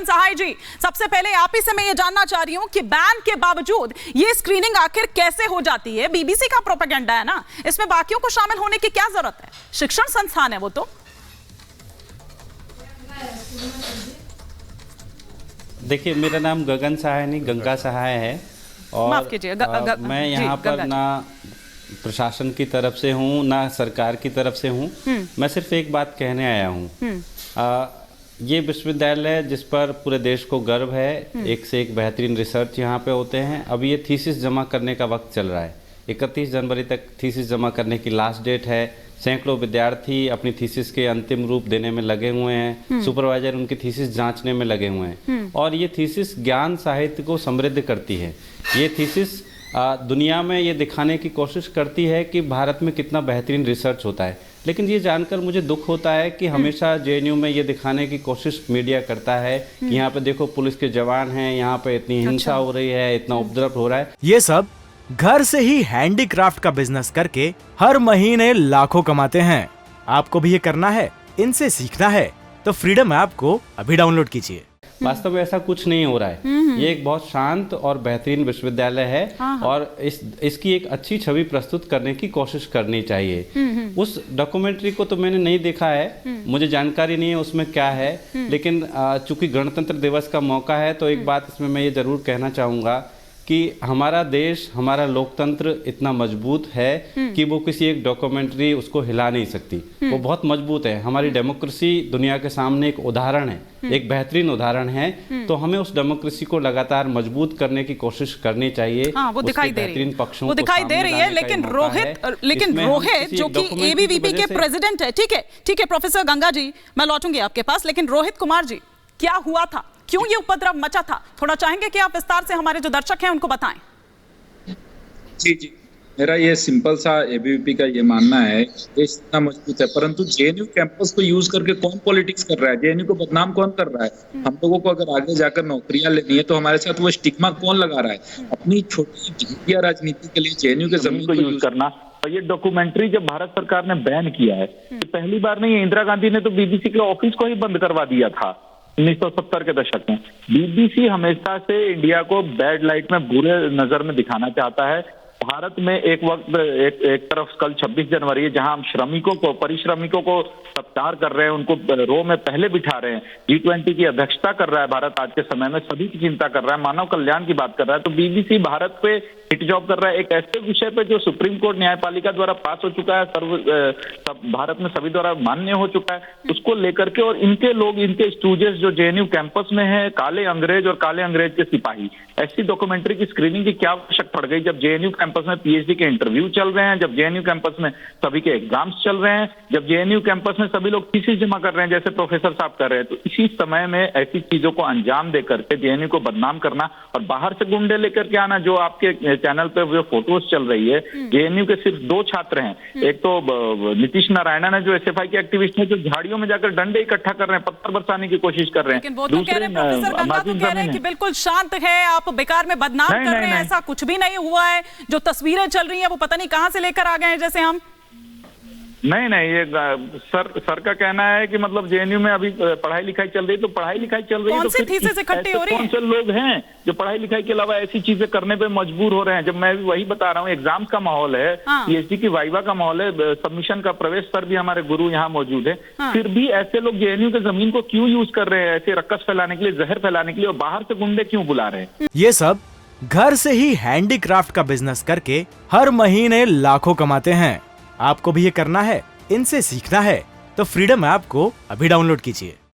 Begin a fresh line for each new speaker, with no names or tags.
सहाय जी, सबसे पहले आप ही से मैं ये जानना चाह रही हूं कि बैन के बावजूद ये स्क्रीनिंग आखिर कैसे हो जाती है? बीबीसी का प्रोपेगेंडा है ना, इसमें बाकियों को शामिल होने की क्या जरूरत है? शिक्षण संस्थान है वो तो।
देखिए, मेरा नाम गगन सहाय नहीं, गंगा सहाय है। और
माफ कीजिए,
मैं यहाँ पर ना प्रशासन की तरफ से हूँ ना सरकार की तरफ से हूँ। मैं सिर्फ एक बात कहने आया हूँ। ये विश्वविद्यालय जिस पर पूरे देश को गर्व है, एक से एक बेहतरीन रिसर्च यहाँ पे होते हैं। अभी ये थीसिस जमा करने का वक्त चल रहा है। 31 जनवरी तक थीसिस जमा करने की लास्ट डेट है। सैकड़ों विद्यार्थी अपनी थीसिस के अंतिम रूप देने में लगे हुए हैं। सुपरवाइजर उनकी थीसिस जांचने में लगे हुए हैं। और ये थीसिस ज्ञान साहित्य को समृद्ध करती है। ये थीसिस दुनिया में ये दिखाने की कोशिश करती है कि भारत में कितना बेहतरीन रिसर्च होता है। लेकिन ये जानकर मुझे दुख होता है कि हमेशा जेएनयू में ये दिखाने की कोशिश मीडिया करता है कि यहाँ पे देखो पुलिस के जवान हैं, यहाँ पे इतनी हिंसा हो रही है, इतना उपद्रव हो रहा है।
ये सब घर से ही हैंडीक्राफ्ट का बिजनेस करके हर महीने लाखों कमाते हैं। आपको भी ये करना है, इनसे सीखना है तो फ्रीडम ऐप को अभी डाउनलोड कीजिए।
वास्तव में ऐसा कुछ नहीं हो रहा है। ये एक बहुत शांत और बेहतरीन विश्वविद्यालय है और इसकी एक अच्छी छवि प्रस्तुत करने की कोशिश करनी चाहिए। उस डॉक्यूमेंट्री को तो मैंने नहीं देखा है, मुझे जानकारी नहीं है उसमें क्या है। लेकिन चूंकि गणतंत्र दिवस का मौका है तो एक बात इसमें मैं ये जरूर कहना चाहूँगा कि हमारा देश, हमारा लोकतंत्र इतना मजबूत है कि वो किसी एक डॉक्यूमेंट्री उसको हिला नहीं सकती। वो बहुत मजबूत है। हमारी डेमोक्रेसी दुनिया के सामने एक उदाहरण है, एक बेहतरीन उदाहरण है। तो हमें उस डेमोक्रेसी को लगातार मजबूत करने की कोशिश करनी चाहिए।
वो दिखाई दे रही है, वो दिखाई दे रही है। लेकिन रोहित जो कि एबीवीपी के प्रेसिडेंट है, ठीक है प्रोफेसर गंगा जी, मैं लौटूंगी आपके पास। लेकिन रोहित कुमार जी, क्या हुआ था, क्यों ये उपद्रव मचा था? थोड़ा चाहेंगे कि आप विस्तार से हमारे जो दर्शक हैं उनको बताएं।
जी, मेरा ये सिंपल सा एबीवीपी का ये मानना है, देश इतना मजबूत है परंतु जेएनयू कैंपस को यूज करके कौन पॉलिटिक्स कर रहा है, जेएनयू को बदनाम कौन कर रहा है? हम लोगों को अगर आगे जाकर नौकरियां लेनी है तो हमारे साथ वो स्टिग्मा कौन लगा रहा है? अपनी छोटी घटिया राजनीति के लिए जेएनयू के जमीन को यूज करना।
और ये डॉक्यूमेंट्री जब भारत सरकार ने बैन किया है, तो पहली बार नहीं है। इंदिरा गांधी ने तो बीबीसी के ऑफिस को ही बंद करवा दिया था 1970 के दशक में। बीबीसी हमेशा से इंडिया को बैड लाइट में, बुरे नजर में दिखाना चाहता है। भारत में एक वक्त एक तरफ कल 26 जनवरी है जहां हम श्रमिकों को, परिश्रमिकों को सत्कार कर रहे हैं, उनको रो में पहले बिठा रहे हैं। G20 की अध्यक्षता कर रहा है भारत आज के समय में, सभी की चिंता कर रहा है, मानव कल्याण की बात कर रहा है। तो बीबीसी भारत पे हिट जॉब कर रहा है एक ऐसे विषय पे जो सुप्रीम कोर्ट न्यायपालिका द्वारा पास हो चुका है, भारत में सभी द्वारा मान्य हो चुका है, उसको लेकर के। और इनके लोग, इनके स्टूडेंट्स जो जेएनयू कैंपस में है, काले अंग्रेज और काले अंग्रेज के सिपाही, ऐसी डॉक्यूमेंट्री की स्क्रीनिंग की क्या आवश्यकता पड़ गई जब जेएनयू कैंपस में पीएचडी के इंटरव्यू चल रहे हैं, जब जेएनयू कैंपस में सभी के एग्जाम्स चल रहे हैं, जब जेएनयू कैंपस में सभी लोग थीसिस जमा कर रहे हैं जैसे प्रोफेसर साहब कर रहे हैं। तो इसी समय में ऐसी चीजों को अंजाम देकर के जेएनयू को बदनाम करना और बाहर से गुंडे लेकर के आना, जो आपके चैनल पे जो फोटोज चल रही है, जेएनयू के सिर्फ 2 छात्र हैं। एक तो नीतीश नारायणन है जो एसएफआई के एक्टिविस्ट हैं, जो झाड़ियों में जाकर डंडे इकट्ठा कर रहे हैं, पत्थर बरसाने की कोशिश कर रहे हैं।
दूसरे कह रहे हैं कि बिल्कुल शांत है, आप बेकार में बदनाम कर रहे हैं, ऐसा कुछ भी नहीं हुआ है। जो तस्वीरें चल रही हैं वो पता नहीं कहां से लेकर आ गए हैं जैसे हम।
नहीं, ये सर का कहना है कि मतलब जेएनयू में अभी पढ़ाई लिखाई चल रही है, तो पढ़ाई लिखाई चल रही है तो
थीसिस इकट्ठी हो रही है?
कौन से लोग हैं जो पढ़ाई लिखाई के अलावा ऐसी चीजें करने पे मजबूर हो रहे हैं? जब मैं भी वही बता रहा हूँ, एग्जाम्स का माहौल है, पीएचडी की वाइवा का माहौल है, सबमिशन का, प्रवेश पर भी हमारे गुरु यहाँ मौजूद है। फिर भी ऐसे लोग जेएनयू के जमीन को क्यों यूज कर रहे हैं, ऐसे रक्कस फैलाने के लिए, जहर फैलाने के लिए, और बाहर से गुंडे क्यों बुला रहे हैं?
ये सब घर से ही हैंडीक्राफ्ट का बिजनेस करके हर महीने लाखों कमाते हैं। आपको भी ये करना है, इनसे सीखना है तो फ्रीडम ऐप को अभी डाउनलोड कीजिए।